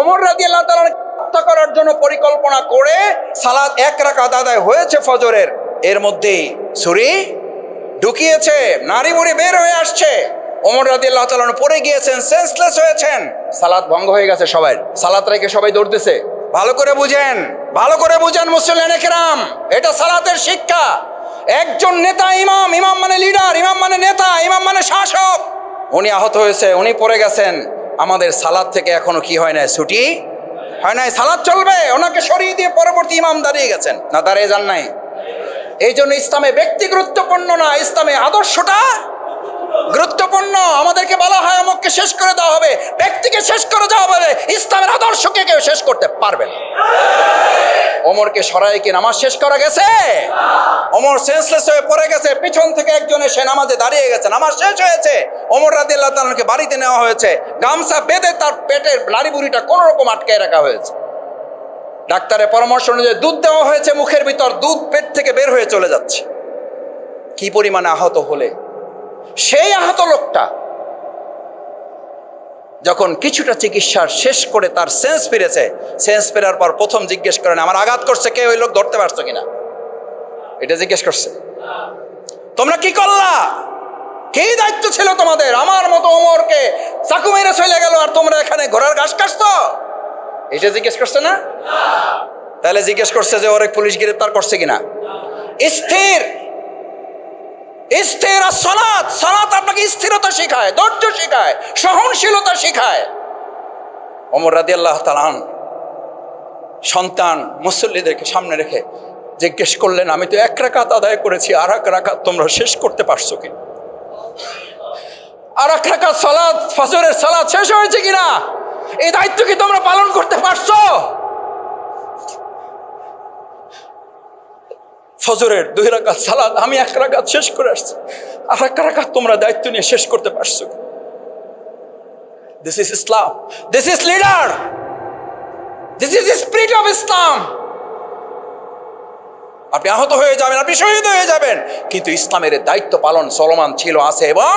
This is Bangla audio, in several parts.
ওমর রাদিয়াল্লাহু তাআলা হত্যা করার জন্য পরিকল্পনা করে সালাত 1 রাকাত আদায় হয়েছে ফজরের, এর মধ্যেই ছুরি ঢুকিয়েছে, নাড়ি মুড়ি বের হয়ে আসছে। ওমর রাদিয়াল্লাহু তাআলা পড়ে গিয়েছেন, সেন্সলেস হয়েছেন, সালাত ভঙ্গ হয়ে গেছে। সবাই সালাত রেখে সবাই দৌড়তেছে। ভালো করে বুঝেন, ভালো করে বুঝেন মুসল্লিয়ানে কেরাম, এটা সালাতের শিক্ষা। একজন নেতা ইমাম, ইমাম মানে লিডার, ইমাম মানে নেতা, ইমাম মানে শাসক, উনি আহত হয়েছে, উনি পড়ে গেছেন। আমাদের সালাত থেকে এখনো কি হয় না, ছুটি হয় নাই, সালাত চলবে। ওনাকে সরিয়ে দিয়ে পরবর্তী ইমাম দাঁড়িয়ে গেছেন, না দাঁড়িয়ে যান নাই। এই জন্য ইসলামে ব্যক্তি গুরুত্বপূর্ণ না, ইসলামে আদর্শটা গুরুত্বপূর্ণ। আমাদেরকে বলা হয় অমুককে শেষ করে দেওয়া হবে, ব্যক্তিকে শেষ করে দেওয়া হবে, ইসলামের আদর্শকে কেউ শেষ করতে পারবে না। ওমরকে সরাই কি নামাজ শেষ করা গেছে? ওমর সেন্সলেস হয়ে পড়ে গেছে, পিছন থেকে একজন এসে নামাজে দাঁড়িয়ে গেছে, নামাজ শেষ হয়েছে। ওমর রাদিয়াল্লাহু তাআলাকে বাড়িতে নেওয়া হয়েছে, গামছা বেঁধে তার পেটের নাড়ি বুড়িটা কোন রকম আটকায় রাখা হয়েছে। ডাক্তারের পরামর্শ অনুযায়ী দুধ দেওয়া হয়েছে মুখের ভিতর, দুধ পেট থেকে বের হয়ে চলে যাচ্ছে। কি পরিমাণে আহত হলে, সেই আহত লোকটা যখন কিছুটা চিকিৎসার শেষ করে তার সেন্স ফিরেছে, সেন্স ফেরার পর প্রথম জিজ্ঞেস করেন, আমার আঘাত করছে কে, ওই লোক ধরতে পারছো কিনা, এটা জিজ্ঞেস করছে। তোমরা কি করলা, কি দায়িত্ব ছিল তোমাদের? আমার মতো ওমরকে চাকু মেরে চলে গেল আর তোমরা এখানে ঘোড়ার ঘাস কাটছো, এটা জিজ্ঞেস করছে না? তাহলে জিজ্ঞেস করছে যে ওরে পুলিশ গ্রেফতার করছে কিনা। স্থির স্থির সালাত, সালাত আপনাকে স্থিরতা শেখায়, ধৈর্য শেখায়, সহনশীলতা শেখায়। ওমর রাদিয়াল্লাহু তাআলা সন্তান মুসল্লিদেরকে সামনে রেখে জিজ্ঞেস করলেন, আমি তো 1 রাকাত আদায় করেছি, আর 1 রাকাত তোমরা শেষ করতে পারছো কিনা? আর 1 রাকাত সালাত, ফজরের সালাত শেষ হয়েছে কিনা? এই দায়িত্ব কি তোমরা পালন করতে পারছো? ফজরের 2 রাকাত সালাত আমি 1 রাকাত শেষ করে আসছি, আর 1 রাকাত তোমরা দায়িত্ব নিয়ে শেষ করতে পারছো? This is Islam, this is leader, this is spirit of Islam. আপনি আহত হয়ে যাবেন, আপনি শহীদ হয়ে যাবেন, কিন্তু ইসলামের দায়িত্ব পালন চলমান ছিল, আছে এবং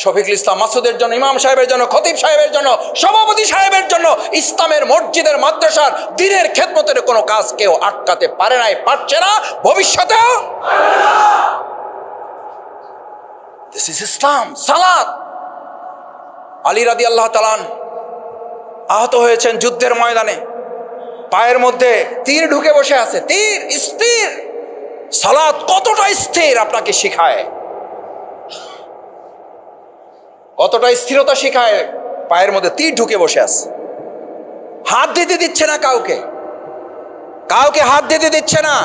শফিকুল ইসলাম মাসুদের জন্য, ইমাম সাহেবের জন্য, খতিব সাহেবের জন্য, সভাপতি সাহেবের জন্য, ইসলামের মসজিদের মাদ্রাসার দ্বীনের খেদমতের কোনো কাজ কেউ আটকাতে পারে নাই, পারছে না, ভবিষ্যতেও। দিস ইজ ইসলাম, সালাত। আলী রাদিয়াল্লাহু তাআলা আহত হয়েছেন যুদ্ধের ময়দানে, পায়ের মধ্যে তীর ঢুকে বসে আছে, তীর স্থির। সালাত কতটা স্থির আপনাকে শিখায়, কতটা স্থিরতা শিখায়। পায়ের মধ্যে তীর ঢুকে বসে আছে, হাত দিতে দিচ্ছে না কাউকে, কাউকে হাত দিতে দিচ্ছে না।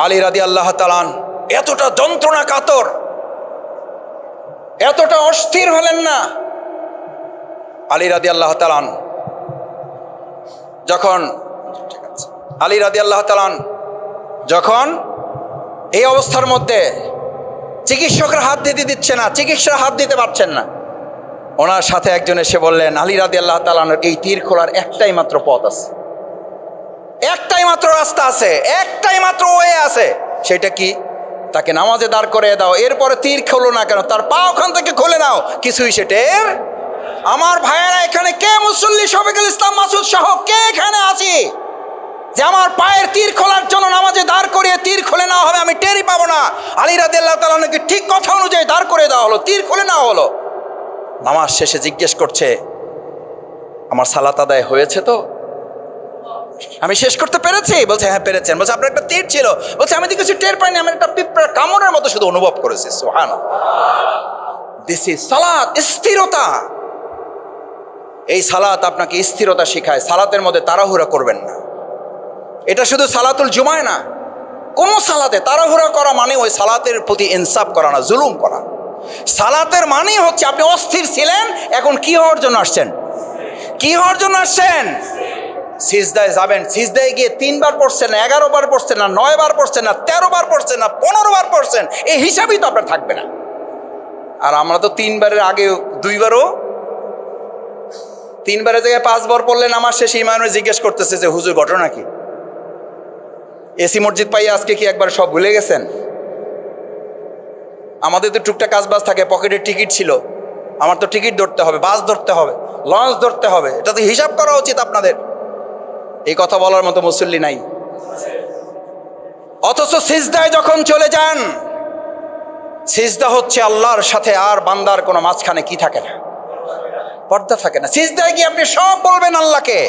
আলী রাদিয়াল্লাহু তাআলা এতটা যন্ত্রণা কাতর, এতটা অস্থির হলেন না। আলী রাদিয়াল্লাহু তাআলা যখন আলী রাদিয়াল্লাহু তাআলা যখন এই অবস্থার মধ্যে চিকিৎসকরা হাত দিতে দিচ্ছে না, চিকিৎসকরা হাত দিতে পারছেন না, ওনার সাথে একজন এসে বললেন, আলী রাদিয়াল্লাহু তাআলা এই তীর খোলার একটাই মাত্র পথ আছে, একটাই মাত্র রাস্তা আছে, একটাই মাত্র ওয়ে আছে। সেটা কি? তাকে নামাজে দাঁড় করে দাও, এরপরে তীর খোলো না কেন, তার পা ওখান থেকে খুলে নাও, কিছুই সেটের। আমার ভাইয়েরা, এখানে কে মুসল্লি শফিকুল ইসলাম মাসুদ সহ কে এখানে আছি যে আমার পায়ের তীর খোলার জন্য নামাজে দাঁড় করিয়ে তীর খুলে নেওয়া হবে, আমি টেরই পাবো না? আলী রাদিয়াল্লাহু তাআলা নাকি ঠিক কথা অনুযায়ী দাঁড় করে দেওয়া হলো, তীর খুলে নেওয়া হলো। নামাজ শেষে জিজ্ঞেস করছে, আমার সালাত আদায় হয়েছে তো, আমি শেষ করতে পেরেছি? বলছে হ্যাঁ পেরেছেন। বলছে আপনার একটা তীর ছিল? বলছে আমি তো কিছু টের পাইনি, আমি একটা পিঁপড়ার কামড়ের মতো শুধু অনুভব করেছি। সুবহানাল্লাহ। দিস ইজ সালাত, স্থিরতা। এই সালাত আপনাকে স্থিরতা শেখায়। সালাতের মধ্যে তাড়াহুড়া করবেন না। এটা শুধু সালাতুল জুমায় না, কোন সালাতে তাড়াহুড়া করা মানে ওই সালাতের প্রতি ইনসাফ করা না, জুলুম করা। সালাতের মানে হচ্ছে আপনি অস্থির ছিলেন, এখন কি হওয়ার জন্য আসছেন? কি হওয়ার জন্য আসছেন? সিজদায় যাবেন, সিজদায় গিয়ে 3 বার পড়ছেন না, 11 বার পড়ছেন না, 9 বার পড়ছেন না, 13 বার পড়ছেন না, 15 বার পড়ছেন, এই হিসাবই তো আপনার থাকবে না। আর আমরা তো 3 বারের আগে 2 বারও, 3 বারের জায়গায় 5 বার পড়লেন। আমার শেষে ইমামে জিজ্ঞেস করতেছে যে হুজুর ঘটনা কি? এসি মসজিদ পাইয়া আজকে কি একবার সব ভুলে গেছেন? আমাদের তো টুকটাক কাজবাজ থাকে, পকেটের টিকিট ছিল, আমার তো টিকিট ধরতে হবে, বাস ধরতে হবে, লঞ্চ ধরতে হবে, এটা তো হিসাব করা উচিত আপনাদের। এই কথা বলার মতো মুসল্লি নাই। অথচ সিজদায় যখন চলে যান, সিজদা হচ্ছে আল্লাহর সাথে আর বান্দার কোনো মাঝখানে কি থাকে না, পর্দা থাকে না। সিজদায় গিয়ে আপনি সব বলবেন আল্লাহকে।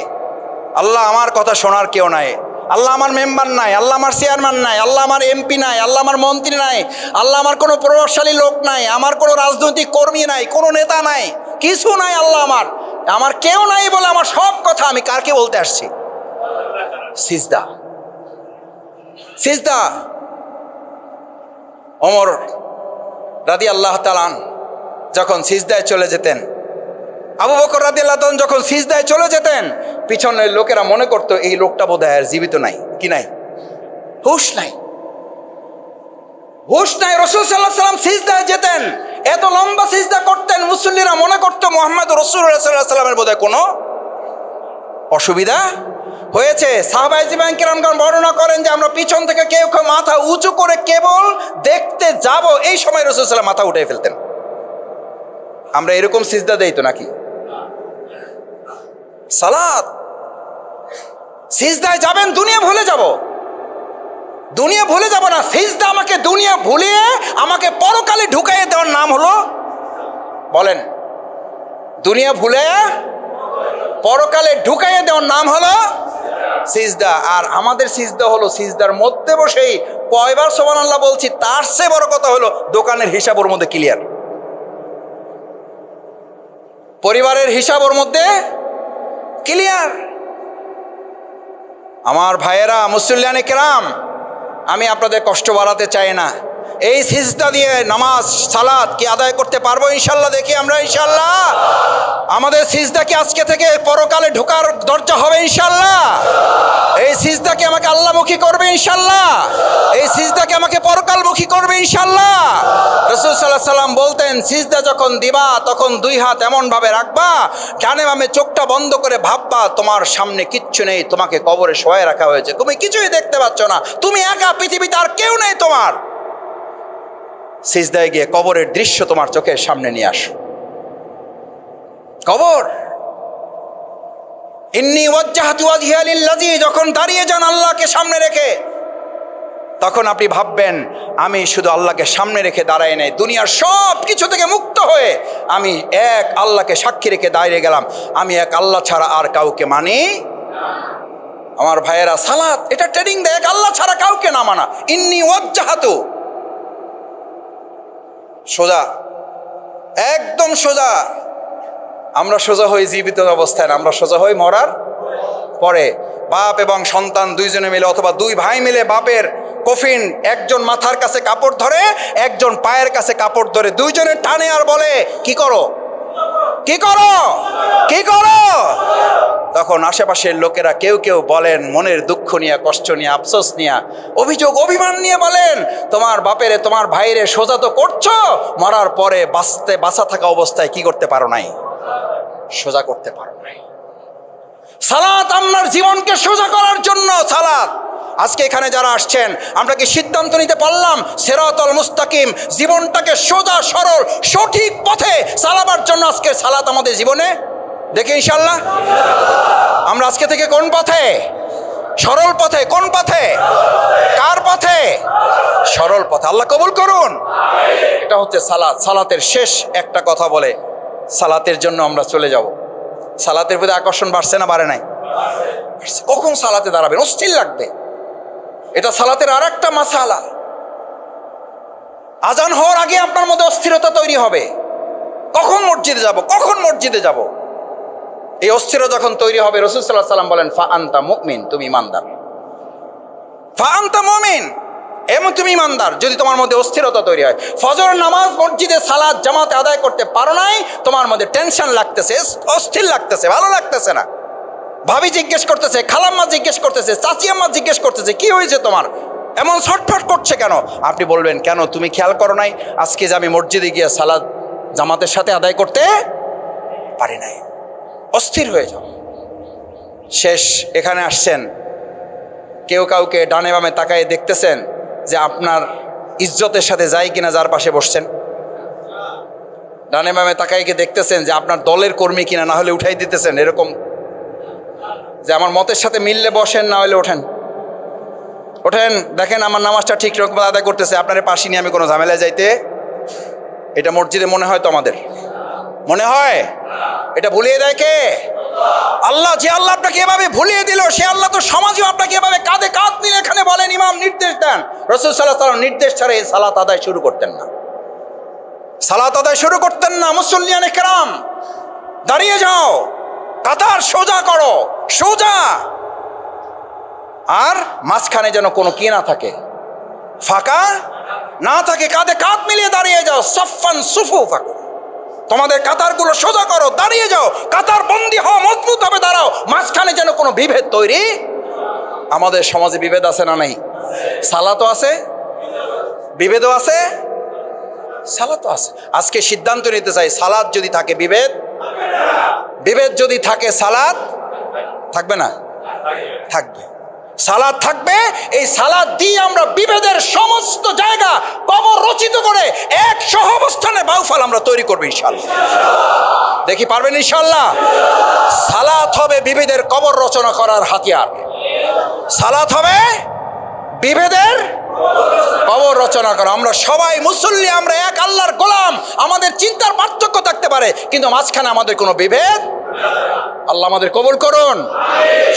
আল্লাহ আমার কথা শোনার কেউ নাই, আল্লাহ আমার মেম্বার নাই, আল্লাহ আমার চেয়ারম্যান নাই, আল্লাহ আমার এমপি নাই, আল্লাহ আমার মন্ত্রী নাই, আল্লাহ আমার কোনো প্রভাবশালী লোক নাই, আমার কোনো রাজনৈতিক কর্মী নাই, কোনো নেতা নাই, কিছু নাই। আল্লাহ আমার কেউ নাই বলে আমার সব কথা আমি কারকে বলতে আসছি? সিজদা। সিজদা। ওমর রাদিয়াল্লাহু তাআলা যখন সিজদায় চলে যেতেন, আবু বকর রাদিয়াল্লাহু তাআলা যখন সিজদায় চলে যেতেন, পিছনের লোকেরা মনে করতো এই লোকটা বোধহয় আর জীবিত নাই, কি নাই, হুশ নাই, হুশ নাই। রাসূল সাল্লাল্লাহু আলাইহি ওয়াসাল্লাম সিজদায় যেতেন, এত লম্বা সিজদা করতেন, মুসল্লিরা মনে করতো মুহাম্মদ রাসূলুল্লাহ সাল্লাল্লাহু আলাইহি ওয়াসাল্লামের বোধহয় কোনো অসুবিধা হয়েছে। সাহাবায়ে কিরামগণ বর্ণনা করেন যে আমরা পিছন থেকে কেউ কেউ মাথা উঁচু করে কেবল দেখতে যাব, এই সময় রাসূল সাল্লাল্লাহু আলাইহি ওয়াসাল্লাম মাথা উঠিয়ে ফেলতেন। আমরা এরকম সিজদা দেই তো নাকি? সালাত। সিজদায় যাবেন, দুনিয়া ভুলে যাব, দুনিয়া ভুলে যাব না। সিজদা আমাকে দুনিয়া ভুলিয়ে আমাকে পরকালে ঢুকাইয়ে দেওয়ার নাম হলো, বলেন, দুনিয়া ভুলে পরকালে ঢুকাইয়ে দেওয়ার নাম হলো সিজদা। আর আমাদের সিজদা হলো সিজদার মধ্যে বসেই কয়বার সুবহানাল্লাহ বলছি, তার চেয়ে বড় কথা হলো দোকানের হিসাব ওর মধ্যে ক্লিয়ার, পরিবারের হিসাব ওর মধ্যে ক্লিয়ার। আমার ভাইয়েরা, মুসল্লিয়ানে কেরাম, আমি আপনাদের কষ্ট বাড়াতে চাই না। এই সিজদা দিয়ে নামাজ সালাত কি আদায় করতে পারবো ইনশাল্লাহ? দেখি আমরা ইনশাল্লাহ আমাদের সিজদা কি আজকে থেকে পরকালে ঢোকার দরজা হবে ইনশাল্লাহ? এই সিজদা কি আমাকে আল্লাহমুখী করবে ইনশাল্লাহ? এই সিজদা কি আমাকে পরকালমুখী করবে ইনশাল্লাহ? রাসূল সাল্লাল্লাহু আলাইহি ওয়াসাল্লাম বলতেন, সিজদা যখন দিবা তখন দুই হাত এমন ভাবে রাখবা, ডানে বামে চোখটা বন্ধ করে ভাববা তোমার সামনে কিচ্ছু নেই, তোমাকে কবরে শোয়ায় রাখা হয়েছে, তুমি কিছুই দেখতে পাচ্ছ না, তুমি একা, পৃথিবীতে আর কেউ নেই তোমার। সিজদায় গিয়ে কবরের দৃশ্য তোমার চোখের সামনে নিয়ে আসো। কবর, ইন্নী ওয়াজ্জাহতু ওয়াজহিয়া লিল্লাযী, যখন দাঁড়িয়ে যান আল্লাহকে সামনে রেখে, তখন আপনি ভাববেন আমি শুধু আল্লাহকে সামনে রেখে দাঁড়াই নাই, দুনিয়ার সব কিছু থেকে মুক্ত হয়ে আমি এক আল্লাহকে সাক্ষী রেখে দাঁড়িয়ে গেলাম, আমি এক আল্লাহ ছাড়া আর কাউকে মানি। আমার ভাইয়েরা, সালাত এটা ট্রেনিং দেয়, এক আল্লাহ ছাড়া কাউকে না মানা। ইন্নী ওয়াজ্জাহতু, সোজা, একদম সোজা। আমরা সোজা হই জীবিত অবস্থায় না, আমরা সোজা হই মরার পরে। বাপ এবং সন্তান দুইজনে মিলে অথবা দুই ভাই মিলে বাপের কফিন, একজন মাথার কাছে কাপড় ধরে, একজন পায়ের কাছে কাপড় ধরে, দুইজনে টানে আর বলে কি করো, কি করো, কি করো। তখন আশেপাশের লোকেরা কেউ কেউ বলেন মনের দুঃখ নিয়ে, কষ্ট নিয়ে, আফসোস নিয়ে, অভিযোগ অভিমান নিয়ে বলেন, তোমার বাপেরে তোমার ভাইরে সোজা তো করছো, মরার পরে বাঁচা থাকা অবস্থায় কি করতে পারো নাই, সোজা করতে পারো নাই। সালাত আপনার জীবনকে সোজা করার জন্য। সালাত আজকে এখানে যারা আসছেন, আমরা কি সিদ্ধান্ত নিতে পারলাম সিরাতাল মুস্তাকিম, জীবনটাকে সোজা সরল সঠিক পথে চালাবার জন্য আজকে সালাত আমাদের জীবনে? দেখি ইনশাল্লাহ আমরা আজকে থেকে কোন পথে? সরল পথে। কোন পথে? কার পথে? সরল পথে। আল্লাহ কবুল করুন। এটা হচ্ছে সালাত। সালাতের শেষ একটা কথা বলে সালাতের জন্য আমরা চলে যাব। সালাতের প্রতি আকর্ষণ বাড়ছে না বাড়ে নাই? কখন সালাতে দাঁড়াবেন? অস্থির লাগবে। এটা সালাতের আর একটা মাসালা। আজান হওয়ার আগে আপনার মধ্যে অস্থিরতা তৈরি হবে, কখন মসজিদে যাব, কখন মসজিদে যাব। এই অস্থিরতা যখন তৈরি হবে, রাসূল সাল্লাল্লাহু আলাইহি ওয়াসাল্লাম বলেন, ফা আনতা মুমিন, তুমি ইমানদার। ফা আনতা মুমিন, এমন তুমি ইমানদার। যদি তোমার মধ্যে অস্থিরতা তৈরি হয়, ফজর নামাজ মসজিদে সালাত জামাতে আদায় করতে পারো নাই, তোমার মধ্যে টেনশন লাগতেছে, অস্থির লাগতেছে, ভালো লাগতেছে না, ভাবি জিজ্ঞেস করতেছে, খালাম্মা জিজ্ঞেস করতেছে, চাচি আম্মা জিজ্ঞেস করতেছে, কি হয়েছে তোমার, এমন ছটফট করছে কেন? আপনি বলবেন, কেন তুমি খেয়াল করো নাই আজকে যে আমি মসজিদে গিয়ে সালাত জামাতের সাথে আদায় করতে পারি নাই? অস্থির হয়ে যাও। শেষ এখানে আসছেন, কেউ কাউকে ডানে বামে তাকায় দেখতেছেন যে আপনার ইজ্জতের সাথে যায় কিনা যার পাশে বসছেন। ডানে বামে তাকাইকে দেখতেছেন যে আপনার দলের কর্মী কিনা, না হলে উঠাই দিতেছেন এরকম, যে আমার মতের সাথে মিললে বসেন, না হলে ওঠেন, ওঠেন, দেখেন আমার নামাজটা ঠিক রকম আদায় করতেছে, আপনার পাশে নিয়ে আমি কোনো ঝামেলায় যাইতে, এটা মসজিদে মনে হয় তো আমাদের মনে হয়, এটা ভুলিয়ে দেয় কে? আল্লাহ। যে আল্লাহ আপনাকে এভাবে ভুলিয়ে দিল, সে আল্লাহ তো সমাজেও আপনাকে এভাবে কাঁধে কাঁধ মিলে এখানে বলেন, ইমাম নির্দেশ দেন, রাসূল সাল্লাল্লাহু আলাইহি ওয়াসাল্লাম নির্দেশ ছাড়া এই সালাত আদায় শুরু করতেন না, সালাত আদায় শুরু করতেন না। মুসল্লিয়ানে কেরাম দাঁড়িয়ে যাও, কাতার সোজা করো, সোজা, আর মাঝখানে যেন কোনো কি না থাকে, ফাঁকা না থাকে, কাঁধে কাঁধ মিলিয়ে দাঁড়িয়ে যাও। সাফফান সুফুফা, তোমাদের কাতারগুলো সোজা করো, দাঁড়িয়ে যাও, কাতার বন্দী হও, মজবুত ভাবে দাঁড়াও, মাঝখানে যেন কোনো বিভেদ তৈরি। আমাদের সমাজে বিভেদ আছে না নাই? সালাতও আছে, বিভেদও আছে, সালাতও আছে। আজকে সিদ্ধান্ত নিতে চাই, সালাত যদি থাকে বিভেদ, বিভেদ যদি থাকে সালাত থাকবে না, থাকবে, সালাত থাকবে। এই সালাত দিয়ে আমরা বিভেদের সমস্ত জায়গা কবর রচিত করে এক সহাবস্থানে বাউফাল আমরা তৈরি করবো ইনশাআল্লাহ। দেখি পারবেন ইনশাআল্লাহ? সালাত হবে বিভেদের কবর রচনা করার হাতিয়ার, সালাত হবে বিভেদের কবর রচনা করা। আমরা সবাই মুসল্লি, আমরা এক আল্লাহর গোলাম, আমাদের চিন্তার পার্থক্য থাকতে পারে, কিন্তু মাঝখানে আমাদের কোনো বিভেদ, আল্লাহ আমাদের কবুল করুন।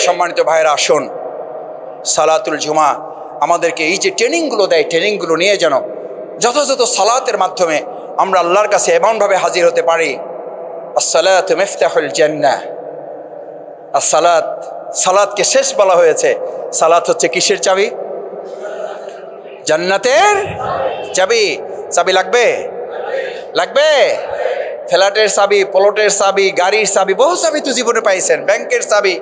সম্মানিত ভাইরা, আসুন, সালাতুল জুমা আমাদেরকে এই যে ট্রেনিংগুলো দেয়, ট্রেনিংগুলো নিয়ে যেন যথাযথ সালাতের মাধ্যমে আমরা আল্লাহর কাছে এমনভাবে হাজির হতে পারি। আসসালাতু মিফতাহুল জান্নাহ, আসসালাত, সালাতকে শেষ বলা হয়েছে। সালাত হচ্ছে কিসের চাবি? জান্নাতের চাবি। চাবি লাগবে? লাগবে। ফ্ল্যাটের চাবি, প্লটের চাবি, গাড়ির চাবি, বহু চাবি তো জীবনে পাইছেন, ব্যাংকের চাবি,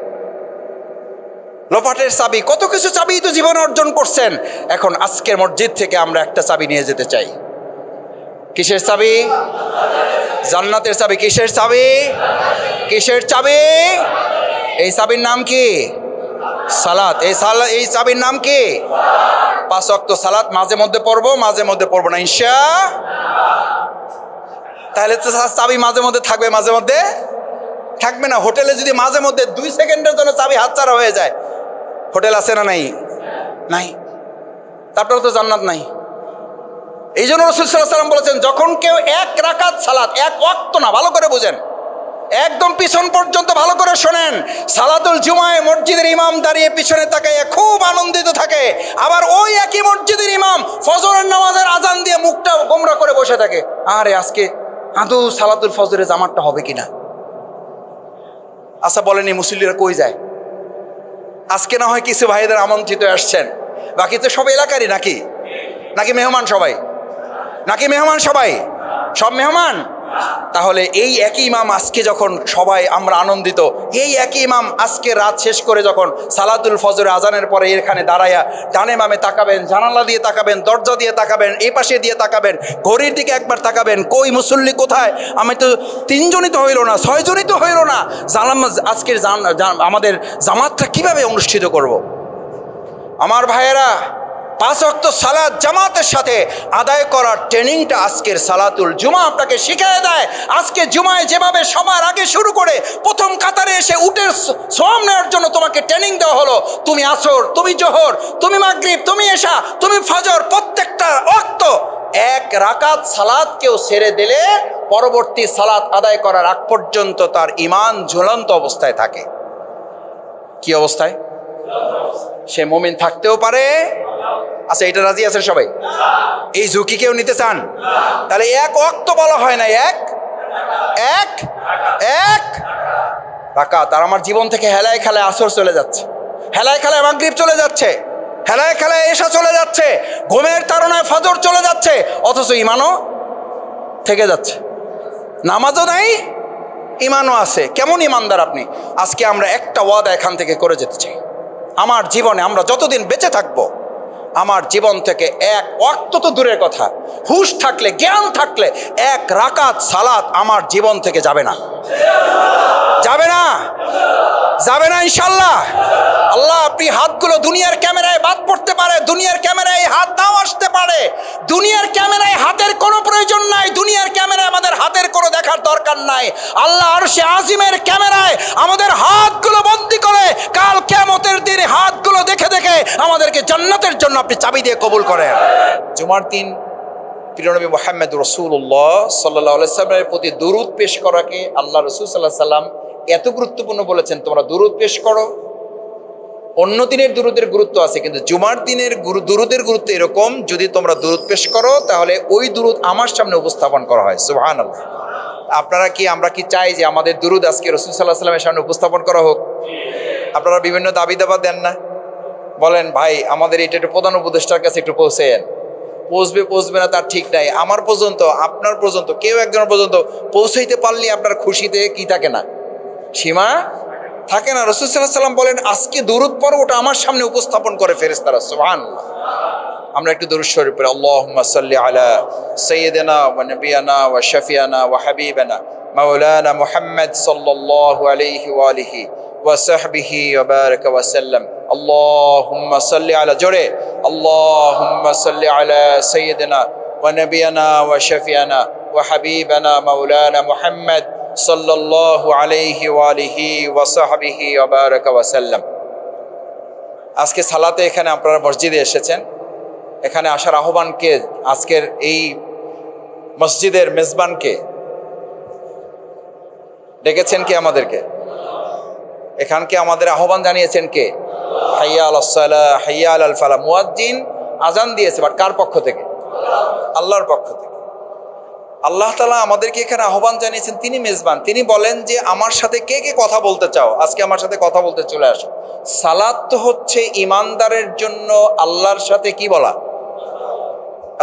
লোপাটের চাবি, কত কিছু চাবি তো জীবনে অর্জন করছেন। এখন আজকের মসজিদ থেকে আমরা একটা চাবি নিয়ে যেতে চাই। কিসের চাবি? জান্নাতের চাবি। কিসের চাবি? কিসের চাবি? এই চাবির নাম কি? সালাত। এই চাবির নাম কি? 5 ওয়াক্ত সালাত মাঝে মধ্যে পড়বো, মাঝে মধ্যে পড়বো না ইনশাআল্লাহ। তাহলে তো চাবি মাঝে মধ্যে থাকবে, মাঝে মধ্যে থাকবে না। হোটেলে যদি মাঝে মধ্যে 2 সেকেন্ডের জন্য চাবি হাতছাড়া হয়ে যায়, হোটেল আছে না নাই? নাই। তারপরে তো জান্নাত নাই। এই জন্য রাসূল সাল্লাল্লাহু আলাইহি ওয়াসাল্লাম বলেছেন, যখন কেউ 1 রাকাত সালাত, 1 ওয়াক্ত না, ভালো করে বুঝেন, একদম পিছন পর্যন্ত ভালো করে শোনেন, সালাতুল জুমায় মসজিদের ইমাম দাঁড়িয়ে পিছনে তাকাইয়ে খুব আনন্দিত থাকে, আবার ওই একই মসজিদের ইমাম ফজরের নামাজের আজান দিয়ে মুখটা গোমরা করে বসে থাকে, আরে আজকে আদৌ সালাতুল ফজরের জামাতটা হবে কিনা। আচ্ছা বলেন, এই মুসল্লিরা কই যায়? আজকে না হয় কিছু ভাইদের আমন্ত্রিত আসছেন, বাকি তো সব এলাকারই নাকি? নাকি মেহমান সবাই? নাকি মেহমান সবাই? সব মেহমান। তাহলে এই একই ইমাম আজকে যখন সবাই আমরা আনন্দিত, এই একই ইমাম আজকে রাত শেষ করে যখন সালাতুল ফজরের আজানের পরে এখানে দাঁড়ায়া ডানে বামে তাকাবেন, জানালা দিয়ে তাকাবেন, দরজা দিয়ে তাকাবেন, এই পাশে দিয়ে তাকাবেন, ঘড়ির দিকে একবার তাকাবেন, কই মুসল্লি কোথায়? আমি তো 3 জনই তো হইল না, 6 জনই তো হইল না, আজকের আমাদের জামাতটা কিভাবে অনুষ্ঠিত করব? আমার ভাইয়েরা, 5 ওয়াক্ত সালাত জামাতের সাথে আদায় করার ট্রেনিংটা আজকের সালাতুল জুমা আপনাকে শিখিয়ে দেয়। আজকে জুমায় যেভাবে সবার আগে শুরু করে প্রথম কাতারে এসে উটের সওয়াব নেওয়ার জন্য তোমাকে ট্রেনিং দেওয়া হলো, তুমি আসর, তুমি জোহর, তুমি মাগরিব, তুমি এশা, তুমি ফজর, প্রত্যেকটা ওয়াক্ত 1 রাকাত সালাত কেউ ছেড়ে দিলে পরবর্তী সালাত আদায় করার আগ পর্যন্ত তার ঈমান ঝুলন্ত অবস্থায় থাকে। কি অবস্থায়? সে মুমিন থাকতেও পারে। আচ্ছা, এটা রাজি আছেন সবাই? এই ঝুঁকি কেউ নিতে চান? তাহলে 1 ওয়াক্ত বলা হয় না, এক রাকাত। আর আমার জীবন থেকে হেলায় খেলায় আসর চলে যাচ্ছে, হেলায় খেলায় মাগরিব চলে যাচ্ছে, হেলায় খেলায় এশা চলে যাচ্ছে, ঘুমের তাড়নায় ফজর চলে যাচ্ছে, অথচ ঈমানও থেকে যাচ্ছে, নামাজও নাই, ঈমানও আছে। কেমন ঈমানদার আপনি? আজকে আমরা একটা ওয়াদা এখান থেকে করে যেতে চাই, আমার জীবনে আমরা যতদিন বেঁচে থাকবো, আমার জীবন থেকে 1 ওয়াক্ত তো দূরের কথা, হুশ থাকলে, জ্ঞান থাকলে 1 রাকাত সালাত আমার জীবন থেকে যাবে না, যাবে না, যাবে না ইনশাআল্লাহ। আল্লাহ আপনি হাতগুলো দুনিয়ার ক্যামেরায় বাদ পড়তে পারে, দুনিয়ার ক্যামেরায় হাত নাও আসতে পারে, দুনিয়ার ক্যামেরায় হাতের কোনো প্রয়োজন নাই, দুনিয়ার ক্যামেরায় আমাদের হাতের কোনো দেখার দরকার নাই। আল্লাহ আরশে আজিমের ক্যামেরায় আমাদের হাতগুলো বন্দী করে কাল কিয়ামতের দিনে হাতগুলো দেখে দেখে আমাদেরকে জান্নাতের জন্য আপনি চাবি দিয়ে কবুল করেন। জুমার দিন প্রিয় নবী মুহাম্মদ রাসূলুল্লাহ সাল্লাল্লাহু আলাইহি ওয়াসাল্লামের প্রতি দুরূদ পেশ করাকে আল্লাহ রাসূল সাল্লাল্লাহু আলাইহি সাল্লাম এত গুরুত্বপূর্ণ বলেছেন, তোমরা দুরূদ পেশ করো। অন্য দিনের দুরূদের গুরুত্ব আছে, কিন্তু জুমার দিনের দুরূদের গুরুত্ব এরকম, যদি তোমরা দুরূদ পেশ করো তাহলে ওই দুরূদ আমার সামনে উপস্থাপন করা হয়। সুবহানাল্লাহ। আপনারা কি, আমরা কি চাই যে আমাদের দুরূদ আজকে রাসূল সাল্লাল্লাহু আলাইহি ওয়াসাল্লামের সামনে উপস্থাপন করা হোক? আপনারা বিভিন্ন দাবি দাবা দেন না, বলেন ভাই আমাদের এটা একটু প্রধান উপদেষ্টার কাছে একটু পৌঁছেন। পৌঁছবে না তার ঠিক নাই, আমার পর্যন্ত, আপনার পর্যন্ত, কেউ একজনের পর্যন্ত পৌঁছাইতে পারলে আপনার খুশিতে কি থাকে না, সীমা থাকে না। রাসূল সাল্লাল্লাহু আলাইহি ওয়াসাল্লাম বলেন আজকে দুরূদ পড়ো, ওটা আমার সামনে উপস্থাপন করে ফেরেশতারা। সুবহানাল্লাহ। আমরা একটু দুরূদ শরীফ পড়ি। আল্লাহুম্মা সাল্লি আলা সাইয়্যিদিনা ওয়া নাবিয়ানা ওয়া শাফিয়ানা ওয়া হাবিবানা মাওলানা মুহাম্মদ সাল্লাল্লাহু আলাইহি ওয়া আলিহি ওয়া সাহবিহি ওয়া বারাকা ওয়া সাল্লাম। আল্লাহুম্মা সাল্লি আলা, জোরে, আল্লাহুম্মা সাল্লি আলা সাইয়্যিদিনা ওয়া নাবিয়ানা ওয়া শাফিয়ানা ওয়া হাবিবানা মাওলানা মুহাম্মদ সাল্লাল্লাহু আলাইহি ওয়া আলিহি ওয়া সাহবিহি ওয়া বারাকা ওয়া সাল্লাম। আজকে সালাতে এখানে আপনারা মসজিদে এসেছেন, এখানে আসার আহ্বানকে, আজকের এই মসজিদের মেজবানকে ডেকেছেন কে? আমাদেরকে এখানকে আমাদের আহ্বান জানিয়েছেন কে? হাইয়া আলাস সালাহ, হাইয়া আলাল ফালাহ। মুয়াজ্জিন আজান দিয়েছে, বাট কার পক্ষ থেকে? আল্লাহর পক্ষ থেকে। আল্লাহ তাআলা আমাদেরকে এখানে আহ্বান জানিয়েছেন, তিনি মেজবান। তিনি বলেন যে আমার সাথে কে কে কথা বলতে চাও, আজকে আমার সাথে কথা বলতে চলে আসো। সালাত তো হচ্ছে ইমানদারের জন্য আল্লাহর সাথে কি বলা?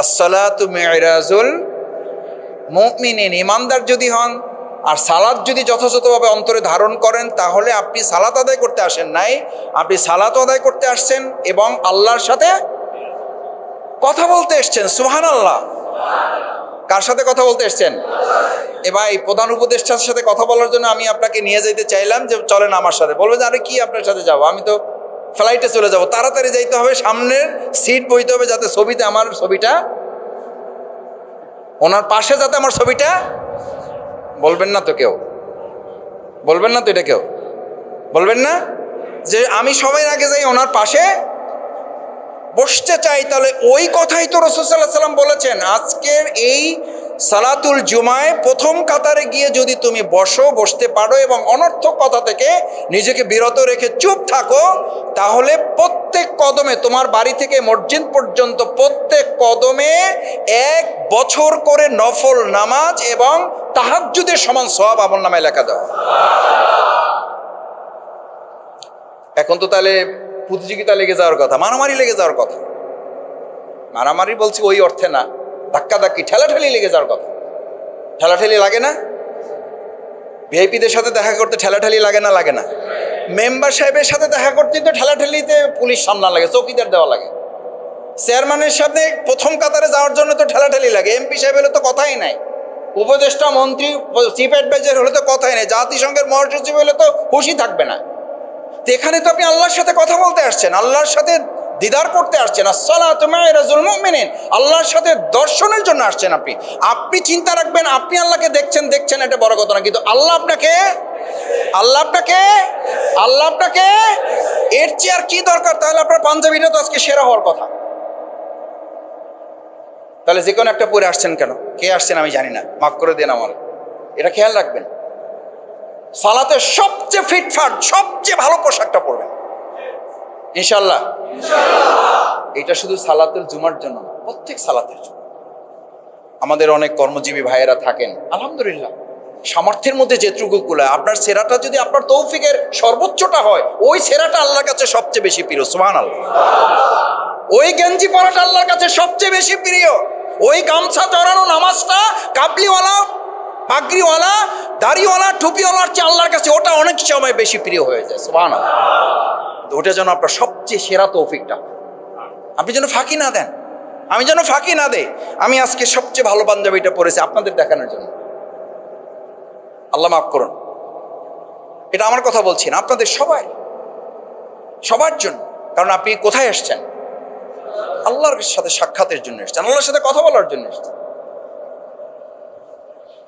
আসসালাতু মিরাজুল মুমিনিন। ইমানদার যদি হন আর সালাত যদি যথাযথভাবে অন্তরে ধারণ করেন, তাহলে আপনি সালাত আদায় করতে আসেন নাই, আপনি সালাত আদায় করতে আসছেন এবং আল্লাহর সাথে কথা বলতে এসছেন। সুবহানাল্লাহ। কার সাথে কথা বলতে এসছেন? এ ভাই, প্রধান উপদেষ্টার সাথে কথা বলার জন্য আমি আপনাকে নিয়ে যেতে চাইলাম যে চলেন আমার সাথে, বলবেন যে আরে কি আপনার সাথে যাবো, আমি তো ফ্লাইটে চলে যাব, তাড়াতাড়ি যাইতে হবে, সামনের সিট বইতে হবে যাতে ছবিতে আমার ছবিটা, ওনার পাশে যাতে আমার ছবিটা। বলবেন না তো কেউ? বলবেন না তো এটা কেউ? বলবেন না যে আমি সবাই আগে যাই ওনার পাশে বসতে চাই? তাহলে ওই কথাই তো রাসূল সাল্লাল্লাহু আলাইহি ওয়াসাল্লাম বলেছেন, আজকের এই সালাতুল জুমায় প্রথম কাতারে গিয়ে যদি তুমি বসতে পারো এবং অনর্থক কথা থেকে নিজেকে বিরত রেখে চুপ থাকো, তাহলে প্রত্যেক কদমে, তোমার বাড়ি থেকে মসজিদ পর্যন্ত প্রত্যেক কদমে 1 বছর করে নফল নামাজ এবং তাহাজ্জুদের সমান সওয়াব আমলনামায় লেখা দাও। এখন তো তাহলে প্রতিযোগিতা লেগে যাওয়ার কথা, মারামারি লেগে যাওয়ার কথা। মারামারি বলছি ওই অর্থে না, ধাক্কাধাক্কি, ঠেলাঠেলি লেগে যাওয়ার কথা। ঠেলাঠেলি লাগে না? ভিআইপিদের সাথে দেখা করতে ঠেলাঠেলি লাগে না? লাগে না? মেম্বার সাহেবের সাথে দেখা করতে তো ঠেলাঠেলিতে পুলিশ সামলা লাগে, চৌকিদার দেওয়া লাগে। চেয়ারম্যানের সাথে প্রথম কাতারে যাওয়ার জন্য তো ঠেলাঠেলি লাগে। এমপি সাহেব হলে তো কথাই নাই, উপদেষ্টা, মন্ত্রী, চিফ অ্যাডভাইজার হলে তো কথাই নাই, জাতিসংঘের মহাসচিব হলে তো হুঁশই থাকবে না। তো এখানে তো আপনি আল্লাহর সাথে কথা বলতে আসছেন, আল্লাহর সাথে দিদার করতে আসছেন। আসসালাতু মিরাজুল মুমিনিন, আল্লাহর সাথে দর্শনের জন্য আসছেন। আপনি চিন্তা রাখবেন, আপনি আল্লাহকে দেখছেন এটা বড় কথা না, কিন্তু আল্লাহ আপনাকে এর চেয়ে আর কি দরকার? তাহলে আপনার পাঞ্জাবিটা তো আজকে সেরা হওয়ার কথা। তাহলে যে কোনো একটা পরে আসছেন কেন? কে আসছেন আমি জানি না, মাফ করে দেন আমার, এটা খেয়াল রাখবেন। সালাতে সবচেয়ে ফিটফাট, সবচেয়ে ভালো পোশাকটা পরবেন ইনশাআল্লাহ। এটা শুধু সালাতের জুমার জন্য না, প্রত্যেক সালাতের জন্য। আমাদের অনেক কর্মজীবী ভাইয়েরা থাকেন, আলহামদুলিল্লাহ সামর্থ্যের মধ্যে যেটুকু কুলায়, আপনার সেরাটা যদি আপনার তৌফিকের সর্বোচ্চটা হয়, ওই সেরাটা আল্লাহর কাছে সবচেয়ে বেশি প্রিয়। সুবহানাল্লাহ। ওই গেঞ্জি পরাটা আল্লাহর কাছে সবচেয়ে বেশি প্রিয়। ওই গামছা জড়ানো নামাজটা কাবলিওয়ালা, পাগড়িওয়ালা, দাড়িওয়ালা, টুপিওয়ালার চেয়ে আল্লাহর কাছে ওটা অনেক সময় বেশি প্রিয় হয়ে যায়। সুবহানাল্লাহ। ওটা যেন আপনার সবচেয়ে সেরা তৌফিকটা, আপনি যেন ফাঁকি না দেন, আমি যেন ফাঁকি না দেই। আমি আজকে সবচেয়ে ভালো পাঞ্জাবিটা পরেছি আপনাদের দেখানোর জন্য, আল্লাহ মাফ করুন। এটা আমার কথা বলছি না, আপনাদের সবার জন্য। কারণ আপনি কোথায় এসছেন? আল্লাহর সাথে সাক্ষাতের জন্য এসছেন, আল্লাহর সাথে কথা বলার জন্য এসছেন,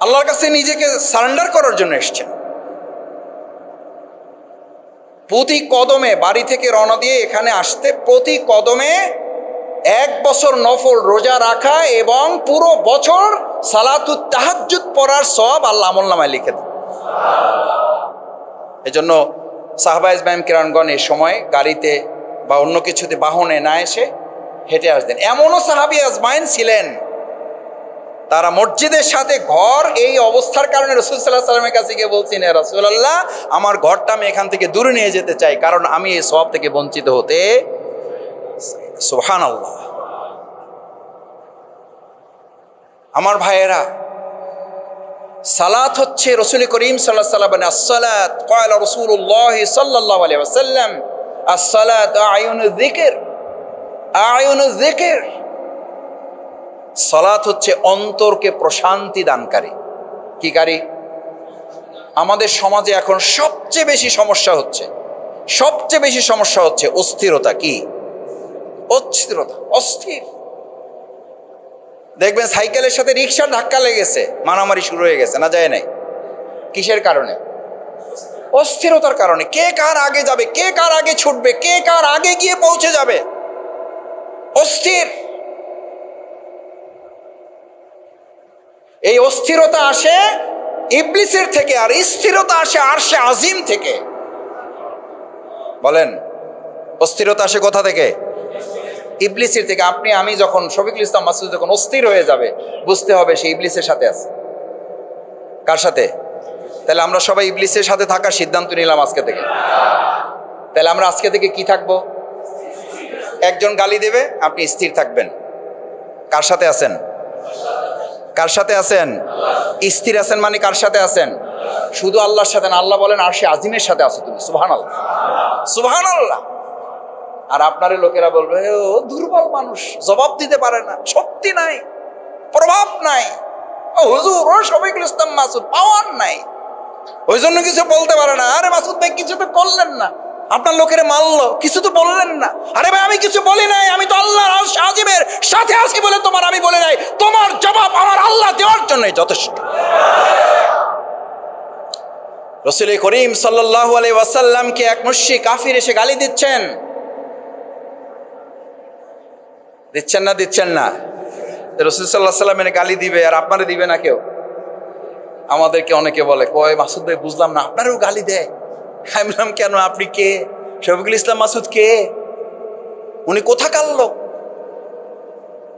আল্লাহর কাছে নিজেকে সারেন্ডার করার জন্য এসছেন। প্রতি কদমে বাড়ি থেকে রওনা দিয়ে এখানে আসতে প্রতি কদমে 1 বছর নফল রোজা রাখা এবং পুরো বছর সালাতুত তাহাজ্জুদ পড়ার সওয়াব আল্লাহ আমলনামায় লিখে দেন। এজন্য সাহাবা ইজমাইম কিরামগণ এই সময় গাড়িতে বা অন্য কিছুতে বাহনে না এসে হেঁটে আসতেন। এমনও সাহাবী আজমাইন ছিলেন তারা মসজিদের সাথে ঘর এই অবস্থার কারণে রাসূল সাল্লাল্লাহু আলাইহি ওয়াসাল্লামের কাছে গিয়ে বলছেন, হে রাসূলুল্লাহ, আমার ঘরটা আমি এখান থেকে দূরে নিয়ে যেতে চাই, কারণ আমি এই সওয়াব থেকে বঞ্চিত হতে। সুবহানাল্লাহ। আমার ভাইয়েরা, সালাত হচ্ছে রাসূল করিম সাল্লাল্লাহু আলাইহি ওয়াসাল্লাম as-সালাত ক্বালা রাসূলুল্লাহ সাল্লাল্লাহু আলাইহি ওয়াসাল্লাম as-সালাত আয়ুনুয যিকর, আয়ুনুয যিকর। সালাত হচ্ছে অন্তরকে প্রশান্তি দানকারী। কি কারী? আমাদের সমাজে এখন সবচেয়ে বেশি সমস্যা হচ্ছে অস্থিরতা। কি অস্থিরতা? অস্থির। দেখবেন সাইকেলের সাথে রিক্সার ধাক্কা লেগেছে, মারামারি শুরু হয়ে গেছে, না যায় নাই? কিসের কারণে? অস্থিরতার কারণে। কে কার আগে যাবে, কে কার আগে ছুটবে, কে কার আগে গিয়ে পৌঁছে যাবে, অস্থির। এই অস্থিরতা আসে ইবলিসের থেকে, আর স্থিরতা আসে আরশে আজিম থেকে। বলেন, অস্থিরতা আসে কোথা থেকে? ইবলিসের থেকে। আমি যখন শফিকুল ইসলাম মাসুদ যখন অস্থির হয়ে যাবে, বুঝতে হবে সে ইবলিসের সাথে আছে। কার সাথে? তাহলে আমরা সবাই ইবলিসের সাথে থাকার সিদ্ধান্ত নিলাম আজকে থেকে। তাহলে আমরা আজকে থেকে কি থাকবো? একজন গালি দেবে, আপনি স্থির থাকবেন। কার সাথে আছেন? কার সাথে আছেন? স্থির আছেন মানে কার সাথে আছেন? শুধু আল্লাহর সাথে না। আল্লাহ বলেন আরশে আজিমের সাথে আছো তুমি। সুবহানাল্লাহ, সুবহানাল্লাহ। আর আপনারই লোকেরা বলবে, ও দুর্বল মানুষ, জবাব দিতে পারে না, শক্তি নাই, প্রভাব নাই, ও হুজুর, ও শফিকুল ইসলাম মাসুদ পাওয়ার নাই, ওই জন্য কিছু বলতে পারে না। আরে মাসুদ ভাই, কিছু তো করলেন না, আপনার লোকেরা মারলো, কিছু তো বললেন না। আরে ভাই, আমি কিছু বলি নাই, আমি তো আল্লাহর আরশ আজিমের সাথে আছি বলে তোমার আমি বলি নাই। তোমার জবাব আমার আল্লাহ দেওয়ার জন্যই যথেষ্ট। রাসূল করিম সাল্লাল্লাহু আলাইহি ওয়াসাল্লামকে এক মুশরিক কাফির এসে গালি দিচ্ছেন না? রাসূল সাল্লাল্লাহু আলাইহি ওয়াসাল্লামের গালি দিবে আর আপনারে দিবে না কেউ? আমাদেরকে অনেকে বলে, কয় মাসুদ ভাই বুঝলাম না, আপনারও গালি দেয়। আমি বললাম, কেন? আপনি কে? শফিকুল ইসলাম মাসুদ কে? উনি কোথাকার লোক?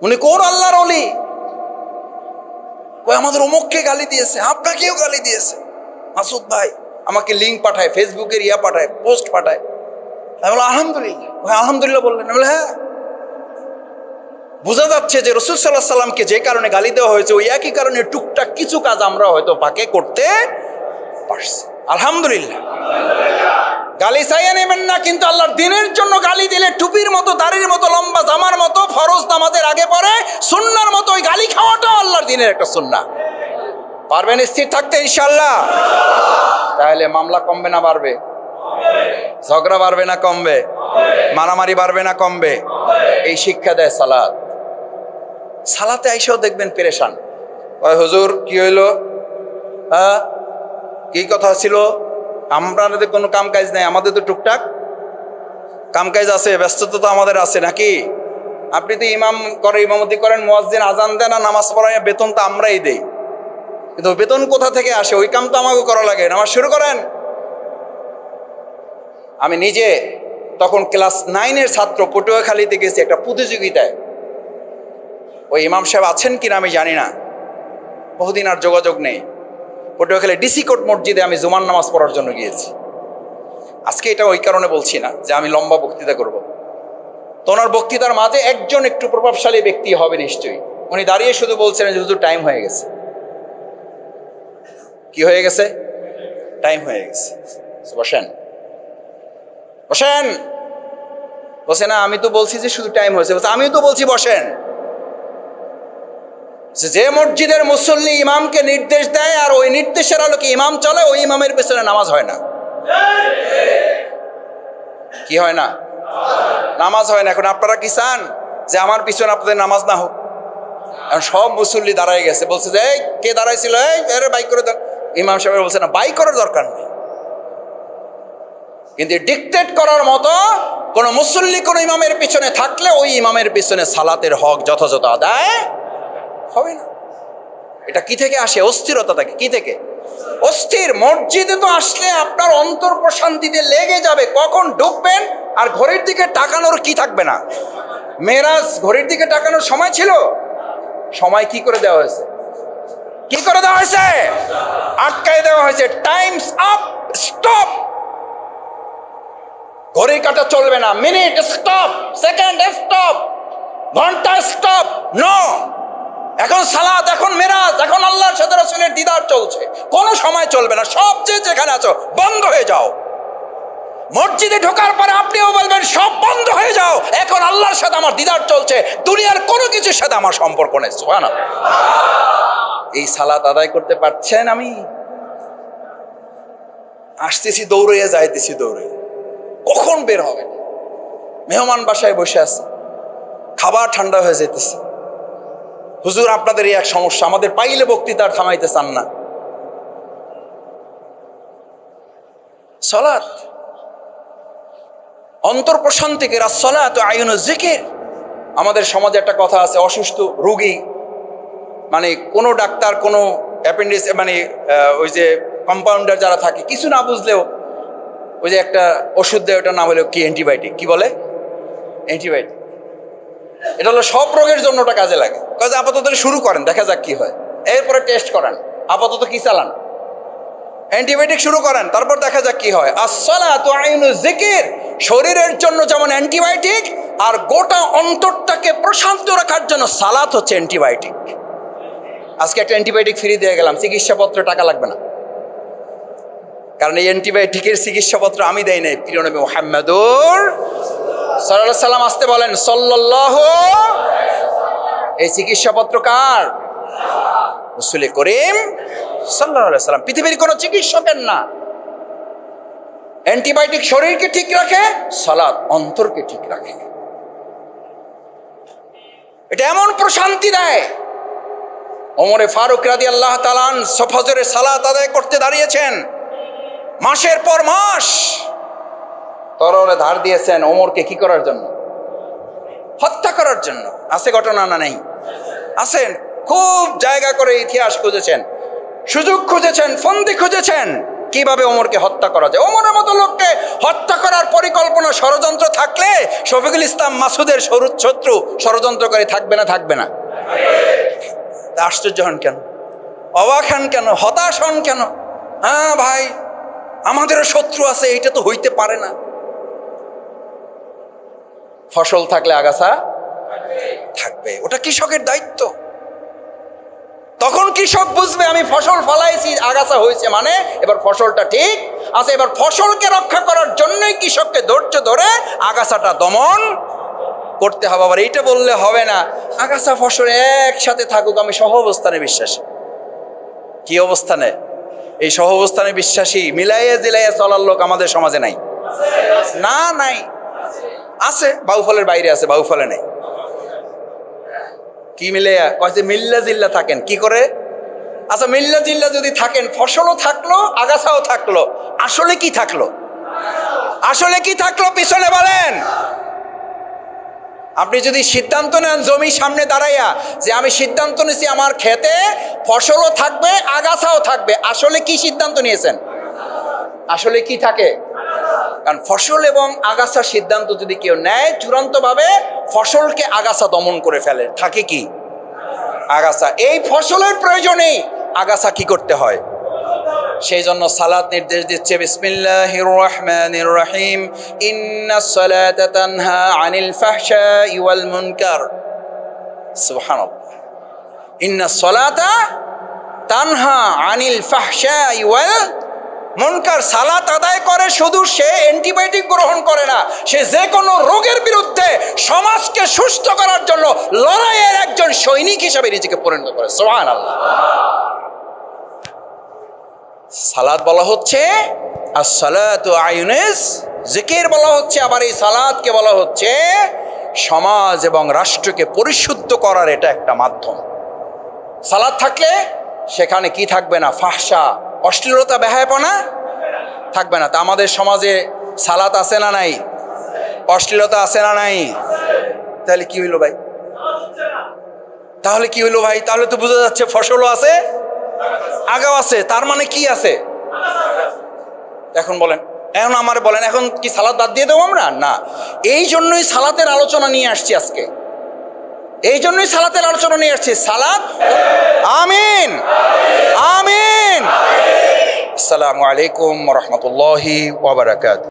উনি কোন আল্লাহর ওলি? কয় আমাদের অমুককে গালি দিয়েছে, আপনাকেও গালি দিয়েছে। মাসুদ ভাই আমাকে লিঙ্ক পাঠায়, ফেসবুকের পাঠায়, পোস্ট পাঠায়। আমি বললাম আলহামদুলিল্লাহ। আলহামদুলিল্লাহ বললেন? আমি বললাম হ্যাঁ। বোঝা যাচ্ছে যে রাসূল সাল্লাল্লাহু আলাইহি ওয়াসাল্লামকে যে কারণে গালি দেওয়া হয়েছে, ওই একই কারণে টুকটাক কিছু কাজ আমরা হয়তো পাকে করতে পারছি। আলহামদুলিল্লাহ। গালি চাইয়ে নেবেন না, কিন্তু আল্লাহর দ্বীনের জন্য গালি দিলে টুপির মতো, দাড়ির মতো, লম্বা জামার মতো, ফরজ নামাজের আগে পরে সুন্নাহর মতো ওই গালি খাওয়াটাও আল্লাহর দ্বীনের একটা সুন্নাহ। পারবেন স্থির থাকতে ইনশাআল্লাহ? তাহলে মামলা কমবে না বাড়বে? ঝগড়া বাড়বে না কমবে? মারামারি বাড়বে না কমবে? এই শিক্ষা দেয় সালাত। সালাতে আইসাও দেখবেন পেরেশান। ওই হুজুর কি হইলো? কি কথা ছিল? আমাদের কোনো কাম কাজ নাই, আমাদের তো টুকটাক কাম কাজ আছে, ব্যস্ততা তো আমাদের আছে নাকি? আপনি তো ইমামতি করেন, মুয়াজ্জিন আজান দেন আর নামাজ পড়ায়, বেতন তো আমরাই দেই, কিন্তু বেতন কোথা থেকে আসে? ওই কাম তো আমাকে করা লাগে। নামাজ শুরু করেন। আমি নিজে তখন ক্লাস 9-এর ছাত্র, পটুয়াখালীতে গেছি একটা প্রতিযোগিতায়। ওই ইমাম সাহেব আছেন কিনা আমি জানি না, বহুদিন আর যোগাযোগ নেই। পটুয়াখালী ডিসি কোর্ট মসজিদে আমি জুমার নামাজ পড়ার জন্য গিয়েছি। আজকে এটা ওই কারণে বলছি না যে আমি লম্বা বক্তৃতা করব। তো ওনার বক্তৃতার মাঝে একজন একটু প্রভাবশালী ব্যক্তি হবে নিশ্চয়ই। উনি দাঁড়িয়ে শুধু বলছেন যে হুজুর টাইম হয়ে গেছে। কি হয়ে গেছে? টাইম হয়ে গেছে। বসেন বসেন। বসে না, আমি তো বলছি যে শুধু টাইম হয়েছে। আমিও তো বলছি বসেন। যে মসজিদের মুসল্লি ইমামকে নির্দেশ দেয় আর ওই নির্দেশের আলোকে ইমাম চলে, ওই ইমামের পেছনে নামাজ হয় না। কি হয় না? নামাজ হয় না। এখন আপনারা কি চান যে আমার পিছনে আপনাদের নামাজ না হোক? এখন সব মুসল্লি দাঁড়ায় গেছে, বলছে যে এই কে দাঁড়াইছিল, এই বাইক করে দেন। ইমাম সাহেব বলছে না, বাইক করার দরকার নেই। কিন্তু ডিক্টেট করার মতো কোন মুসল্লি কোন ইমামের পিছনে থাকলে ওই ইমামের পিছনে সালাতের হক যথাযথ আদায় হবে না। এটা কি থেকে আসে? অস্থিরতা থেকে। কি থেকে? অস্থির। মসজিদে তো আসলে আপনার অন্তর প্রশান্তিতে লেগে যাবে, কখন ঢুকবেন আর ঘড়ির দিকে তাকানোর কি থাকবে না। মেরাজ ঘড়ির দিকে তাকানোর সময় ছিল? সময় কি করে দেওয়া হয়েছে? কি করে দেওয়া হয়েছে? আটকায় দেওয়া হয়েছে। Times up, stop. ঘড়ির কাঁটা চলবে না। মিনিট স্টপ, সেকেন্ড স্টপ, ঘন্টা স্টপ, নো। এখন সালাত, এখন মেরাজ, এখন আল্লাহর সাথে রাসূলের দিদার চলছে, কোনো সময় চলবে না। সব যেখানে আছো বন্ধ হয়ে যাও। মসজিদে ঢোকার পরে আপনিও বলবেন সব বন্ধ হয়ে যাও, এখন আল্লাহর সাথে আমার দিদার চলছে, দুনিয়ার কোনো কিছুর সাথে আমার সম্পর্ক নেই। সুবহানাল্লাহ। এই সালাত আদায় করতে পারছেন? আমি আসতেছি দৌড়ে, যাইতেছি দৌড়ে, কখন বের হবে? মেহমান বাসায় বসে আছে, খাবার ঠান্ডা হয়ে যেতেছে। হুজুর আপনাদের এই এক সমস্যা, আমাদের পাইলে বক্তৃতা আর থামাইতে চান না। সালাত অন্তর প্রশান্তিকে, সালাত আয়ুনুজ জিকির। আমাদের সমাজে একটা কথা আছে, অসুস্থ রোগী মানে কোনো ডাক্তার, কোনো অ্যাপেন্ডিক্স মানে ওই যে কম্পাউন্ডার যারা থাকে, কিছু না বুঝলেও ওই যে একটা ওষুধ দেয়, ওটার নাম হলো কি? অ্যান্টিবায়োটিক। কি বলে? অ্যান্টিবায়োটিক। এটা হলো সব রোগের জন্য ওটা কাজে লাগে। কাজে আপাতত শুরু করেন, দেখা যাক কি হয়, এরপরে টেস্ট করেন। আপাতত কি চালান? অ্যান্টিবায়োটিক শুরু করেন, তারপর দেখা যাক কি হয়। আসসালাতু আইনুজ জিকির, শরীরের জন্য যেমন অ্যান্টিবায়োটিক, আর গোটা অন্তরটাকে প্রশান্ত রাখার জন্য সালাত হচ্ছে অ্যান্টিবায়োটিক। আজকে একটা অ্যান্টিবায়োটিক ফ্রি দিয়ে গেলাম, চিকিৎসাপত্র টাকা লাগবে না, কারণ এই অ্যান্টিবায়োটিকের চিকিৎসাপত্র আমি দেই নাই, প্রিয় নবী মুহাম্মদুর সাল্লাল্লাহু আলাইহি সাল্লাম আসতে বলেন সাল্লাল্লাহু। এই চিকিৎসাপত্র কার? রাসূল করিম সাল্লাল্লাহু আলাইহি সাল্লাম। পৃথিবীর কোনো চিকিৎসকের না। অ্যান্টিবায়োটিক শরীরকে ঠিক রাখে, সালাত অন্তরকে ঠিক রাখে। এটা এমন প্রশান্তি দেয়। ওমরে ফারুক রাদিয়াল্লাহু তাআলা আনহু ফজরের সালাত আদায় করতে দাঁড়িয়েছেন, মাসের পর মাস তরবারে ধার দিয়েছেন ওমরকে কি করার জন্য? হত্যা করার জন্য। আছে ঘটনা না নেই? আছেন। খুব জায়গা করে ইতিহাস খুঁজেছেন, সুযোগ খুঁজেছেন, ফন্দি খুঁজেছেন, কিভাবে ওমরকে হত্যা করা যায়। ওমরের মতো লোককে হত্যা করার পরিকল্পনা, ষড়যন্ত্র থাকলে শফিকুল ইসলাম মাসুদের শত্রু ষড়যন্ত্রকারী থাকবে না? থাকবে না? আশ্চর্য হন কেন? অবাক হন কেন? হতাশ হন কেন? হ্যাঁ ভাই, আমাদেরও শত্রু আছে, এইটা তো হইতে পারে না। ফসল থাকলে আগাছা থাকবে, ওটা কৃষকের দায়িত্ব। তখন কৃষক বুঝবে আমি ফসল ফলাইছি, আগাছা হয়েছে, মানে এবার ফসলটা ঠিক আছে। এবার ফসলকে রক্ষা করার জন্যই কৃষককে ধৈর্য ধরে আগাছাটা দমন করতে হবে। আবার এইটা বললে হবে না আগাছা ফসল একসাথে থাকুক, আমি সহ অবস্থানে বিশ্বাসী। কি অবস্থানে? এই সহ অবস্থানে বিশ্বাসী, মিলাইয়া জিলাইয়া চলার লোক আমাদের সমাজে নাই। না, নাই। আছে, বাউফলের বাইরে আছে, বাউফলে নেই। কি মিলাইয়া? কয়েছে মিল্লা জিল্লা থাকেন। কি করে? আচ্ছা, মিল্লা জিল্লা যদি থাকেন, ফসলও থাকলো, আগাছাও থাকলো, আসলে কি থাকলো? আসলে কি থাকলো পিছনে বলেন? আপনি যদি সিদ্ধান্ত নেন জমি সামনে দাঁড়াইয়া যে আমি সিদ্ধান্ত নিয়েছি আমার খেতে ফসলও থাকবে, আগাছাও থাকবে, আসলে কি সিদ্ধান্ত নিয়েছেন? আসলে কি থাকে? কারণ ফসল এবং আগাছার সিদ্ধান্ত যদি কেউ নেয়, চূড়ান্তভাবে ফসলকে আগাছা দমন করে ফেলে, থাকে কি? আগাছা। এই ফসলের প্রয়োজনেই আগাছা কি করতে হয়? সেই জন্য সালাত নির্দেশ দিচ্ছে, বিসমিল্লাহির রহমানির রহিম, ইন্নাস সালাতা তানহা আনিল ফাহশাই ওয়াল মুনকার। সুবহানাল্লাহ। ইন্নাস সালাতা তানহা আনিল ফাহশাই ওয়াল মুনকার। সালাত আদায় করে শুধু সে অ্যান্টিবায়োটিক গ্রহণ করে না, সে যে কোনো রোগের বিরুদ্ধে সমাজকে সুস্থ করার জন্য লড়াইয়ের একজন সৈনিক হিসেবে নিজেকে পরিণত করে। সুবহানাল্লাহ। সালাত বলা হচ্ছে আসসালাতু আয়ুনুজ জিকির বলা হচ্ছে, আবার এই সালাতকে বলা হচ্ছে সমাজ এবং রাষ্ট্রকে পরিশুদ্ধ করার এটা একটা মাধ্যম। সালাত থাকলে সেখানে কি থাকবে না? ফাহশা, অশ্লীলতা, বেহায়াপনা থাকবে না। তা আমাদের সমাজে সালাত আছে না নাই? অশ্লীলতা আছে না নাই? তাহলে কি হইলো ভাই? তাহলে কি হইলো ভাই? তাহলে তো বোঝা যাচ্ছে ফসলও আছে, আগাও আছে। তার মানে কি আছে? এখন বলেন, এখন আমার বলেন, এখন কি সালাত বাদ দিয়ে দেবো আমরা? না, এই জন্যই সালাতের আলোচনা নিয়ে আসছি আজকে। এই জন্যই সালাতের আলোচনা নিয়ে আসছি। সালাত, আমিন আমিন। আসসালামু আলাইকুম ওয়া রাহমাতুল্লাহি ওয়া বারাকাতুহু।